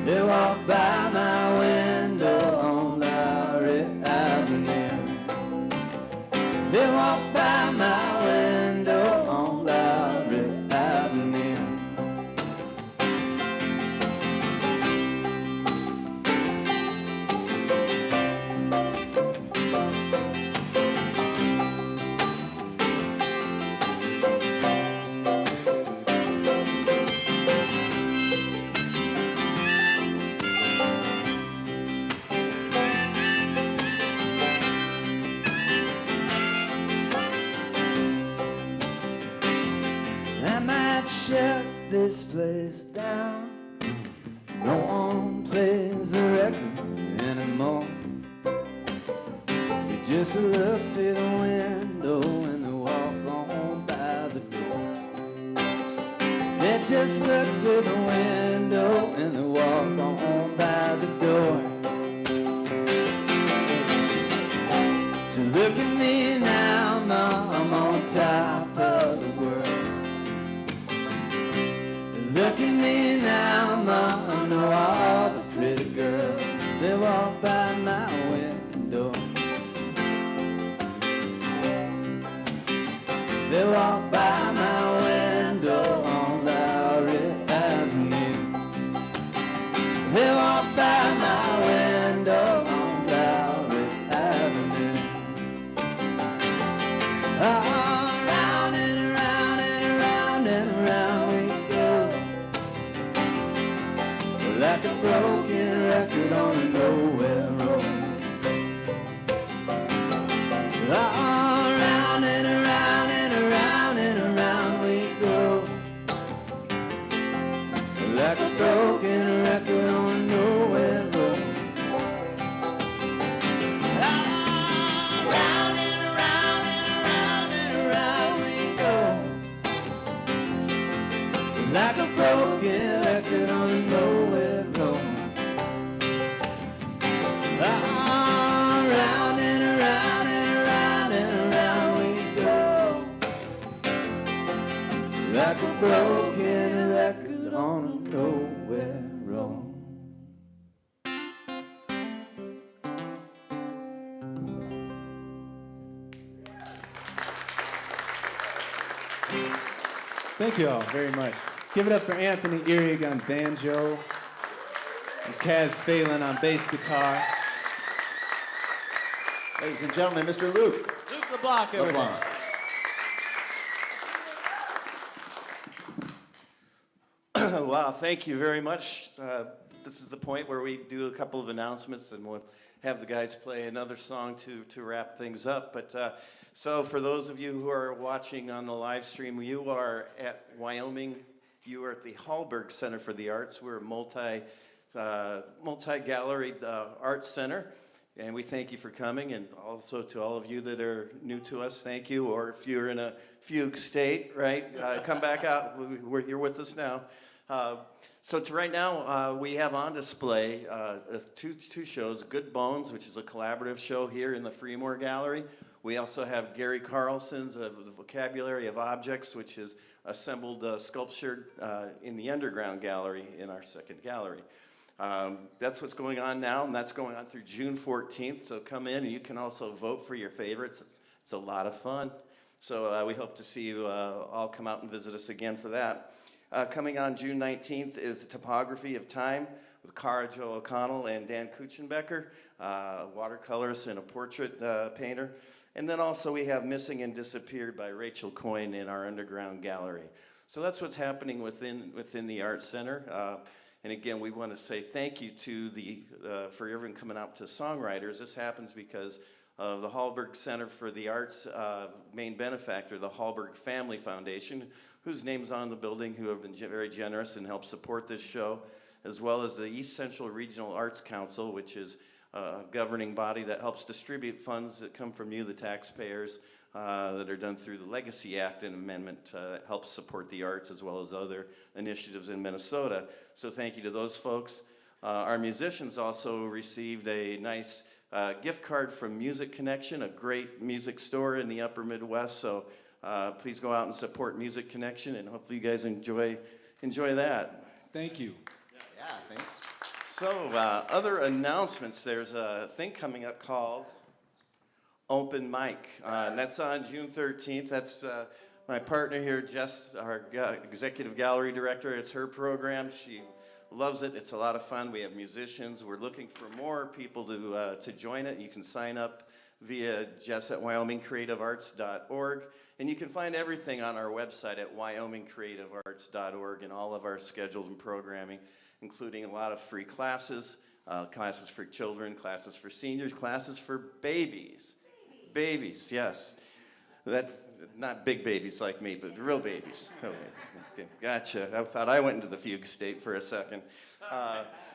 They walk by my window on Lowry Avenue. They walk by my window on Lowry Avenue. Shut this place down. No one plays the records anymore. You just look through the window and they walk on by the door. They just look through the window and they walk on by the door. So look at me now, Ma, I'm on top of the world. Look at me now, Ma, I know all the pretty girls. They walk by my window. They walk by my window on Lowry Avenue. They walk by my window on Lowry Avenue. Around and around and around and around we go. Like a broken record on a nowhere road. Around and around and around and around we go. Like a broken record on a nowhere road. Around and around and around and around we go. Like a broken record on a nowhere road. Around and around and around and around we go. Like a broken record on a nowhere road. Thank you all very much. Give it up for Anthony Erig on banjo, and Kaz Phelan on bass guitar. Ladies and gentlemen, Mr. Luke. Luke LeBlanc, everybody. LeBlanc. Wow, thank you very much. This is the point where we do a couple of announcements and we'll have the guys play another song to wrap things up. But so for those of you who are watching on the live stream, you are at Wyoming. You are at the Hallberg Center for the Arts. We're a multi-galleried arts center. And we thank you for coming, and also to all of you that are new to us, thank you. Or if you're in a fugue state, right, come back out. You're with us now. So right now, we have on display two shows, Good Bones, which is a collaborative show here in the Fremore Gallery. We also have Gary Carlson's The Vocabulary of Objects, which is assembled sculptured in the Underground Gallery in our second gallery. That's what's going on now, and that's going on through June 14th. So come in, and you can also vote for your favorites. It's a lot of fun. So we hope to see you all come out and visit us again for that. Coming on June 19th is the Topography of Time with Cara Jo O'Connell and Dan Kuchenbecker, a watercolorist and a portrait painter. And then also we have Missing and Disappeared by Rachel Coyne in our Underground Gallery. So that's what's happening within the Arts Center. And again, we want to say thank you to for everyone coming out to Songwriters. This happens because of the Hallberg Center for the Arts main benefactor, the Hallberg Family Foundation, whose name's on the building, who have been very generous and helped support this show, as well as the East Central Regional Arts Council, which is a governing body that helps distribute funds that come from you, the taxpayers, that are done through the Legacy Act and amendment that helps support the arts as well as other initiatives in Minnesota. So thank you to those folks. Our musicians also received a nice gift card from Music Connection, a great music store in the upper Midwest. So please go out and support Music Connection, and hopefully you guys enjoy that. Thank you. Yeah, thanks. So other announcements, there's a thing coming up called Open Mic, and that's on June 13th. That's my partner here, Jess, our executive gallery director. It's her program. She loves it. It's a lot of fun. We have musicians. We're looking for more people to join it. You can sign up via jess@wyomingcreativearts.org, and you can find everything on our website at wyomingcreativearts.org and all of our scheduled and programming, including a lot of free classes, classes for children, classes for seniors, classes for babies. Babies, yes. Not big babies like me, but real babies. Oh, okay, gotcha. I thought I went into the fugue state for a second.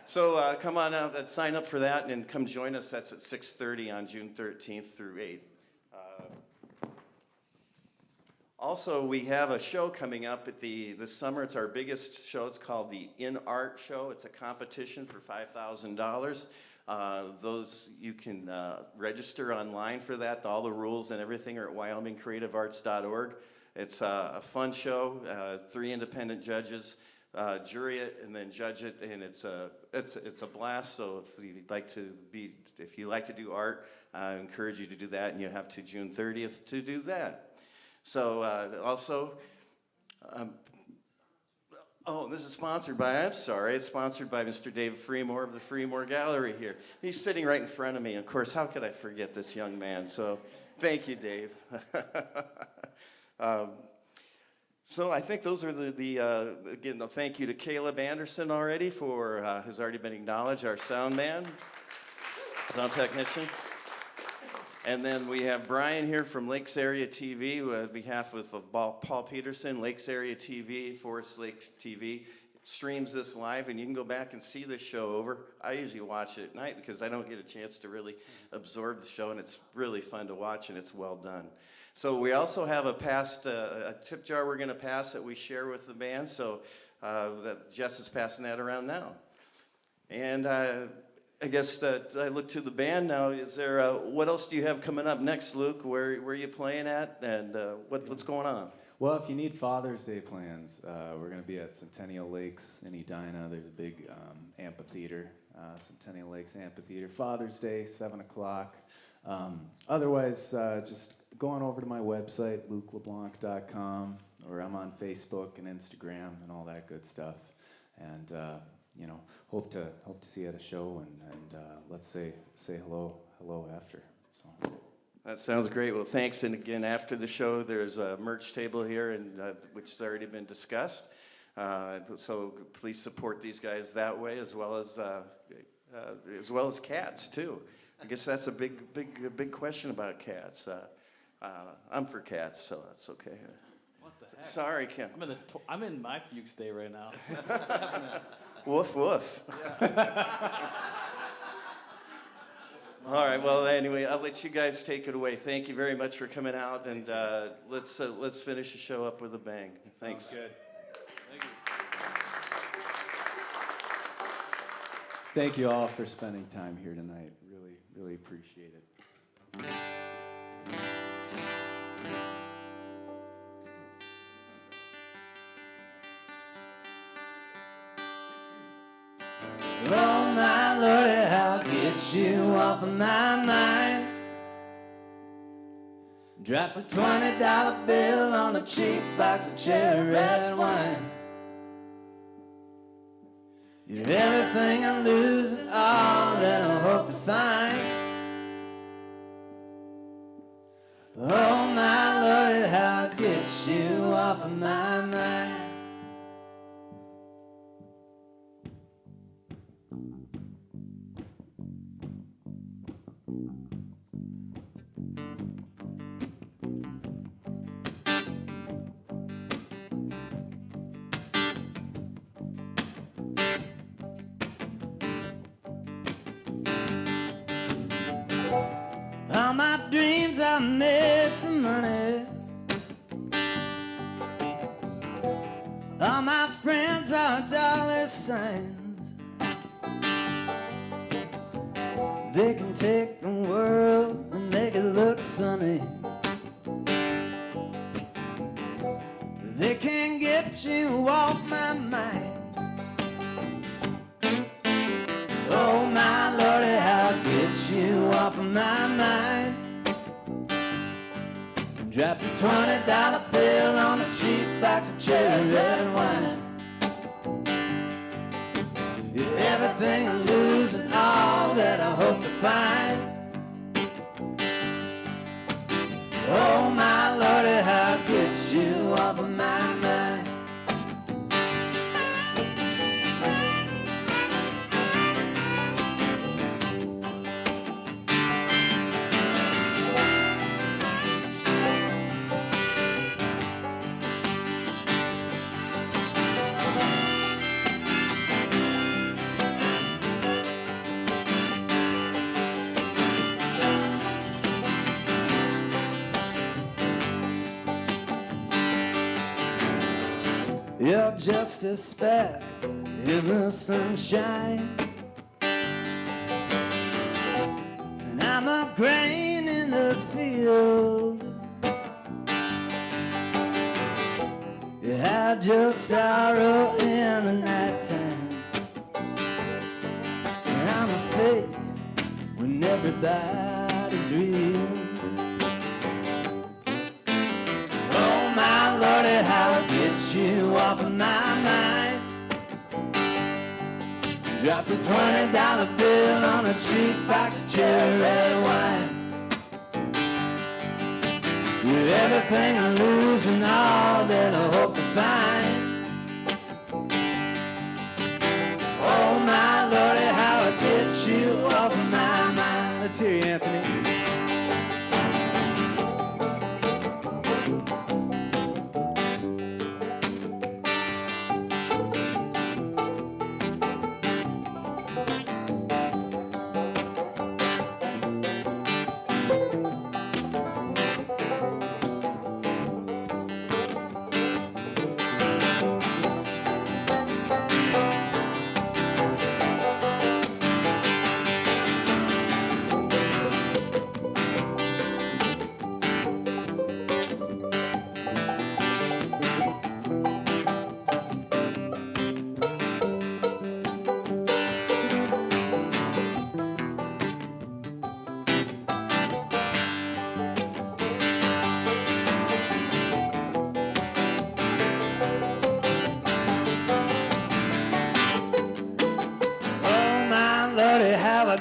So come on out and sign up for that and come join us. That's at 6:30 on June 13th through 8. Also, we have a show coming up at this summer. It's our biggest show. It's called the In Art Show. It's a competition for $5,000. Those you can register online for that. All the rules and everything are at wyomingcreativearts.org. It's a fun show. 3 independent judges jury it and then judge it, and it's a blast. So if you like to do art, I encourage you to do that, and you have to June 30th to do that. So also. This is sponsored by, it's sponsored by Mr. Dave Fremore of the Fremore Gallery here. He's sitting right in front of me. Of course, how could I forget this young man? So thank you, Dave. So I think those are again, the thank you to Caleb Anderson already has already been acknowledged, our sound man, sound technician. And then we have Brian here from Lakes Area TV on behalf of Paul Peterson. Lakes Area TV, Forest Lake TV streams this live, and you can go back and see this show over. I usually watch it at night because I don't get a chance to really absorb the show, and it's really fun to watch, and it's well done. So we also have a tip jar we're going to pass that we share with the band, so that Jess is passing that around now. And I guess that I look to the band now. Is there what else do you have coming up next, Luke? Where are you playing at, and what's going on? Well, if you need Father's Day plans, we're going to be at Centennial Lakes in Edina. There's a big amphitheater, Centennial Lakes Amphitheater. Father's Day, 7 o'clock. Otherwise, just go on over to my website, lukeleblanc.com, or I'm on Facebook and Instagram and all that good stuff. And hope to see you at a show, and let's say hello after. So. That sounds great. Well, thanks. And again, after the show, there's a merch table here, and which has already been discussed. So please support these guys that way, as well as cats too. I guess that's a big question about cats. I'm for cats, so that's okay. What the heck? Sorry, Ken. I'm in my fugue state right now. Woof woof. Yeah. All right. Well, anyway, I'll let you guys take it away. Thank you very much for coming out, and let's finish the show up with a bang. Thanks. Sounds good. Thank you all for spending time here tonight. Really, really appreciate it. Oh my Lordy, how get you off of my mind? Dropped a $20 bill on a cheap box of cherry red wine. You're everything I lose and all that I hope to find. Oh my Lordy, how get you off of my mind? All my dreams are made for money. All my friends are dollar signs. They can take the world and make it look sunny. They can get you off my mind. Oh my Lordy, how get you off of my mind? Dropped a $20 bill on a cheap box of cherry red wine. You're everything I lose and all that I hope to find. Oh my Lordy, how get you off of my mind? You're just a speck in the sunshine, and I'm a grain in the field. You had your sorrow in the nighttime, and I'm a fake when everybody's real. Oh my Lordy, how get you off of my mind? Dropped a $20 bill on a cheap box of cherry red wine. You're everything I lose and all that I hope to find. Oh my Lordy, how it gets you off of my mind. Let's hear you, Anthony.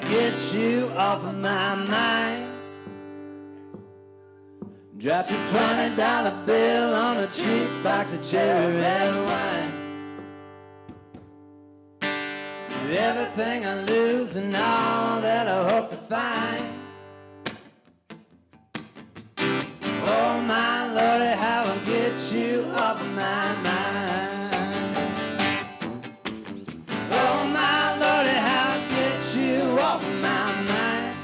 Get you off of my mind. Dropped a $20 bill on a cheap box of cherry red wine. Everything I lose and all that I hope to find. Oh my Lordy, how I get you off of my mind. Oh my Lordy, how I get you off of my mind.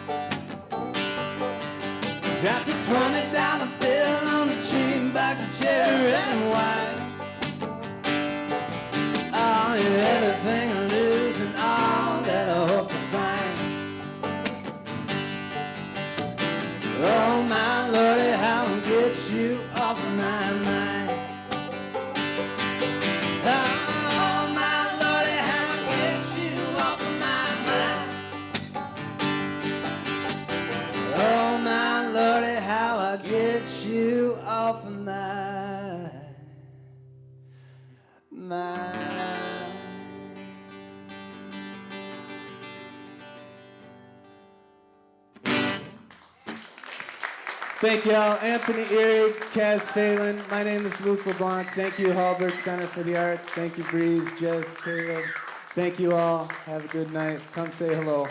mind. Thank y'all. Anthony Erie, Kaz Phelan. My name is Luke LeBlanc. Thank you, Hallberg Center for the Arts. Thank you, Breeze, Jess, Caleb. Thank you all. Have a good night. Come say hello.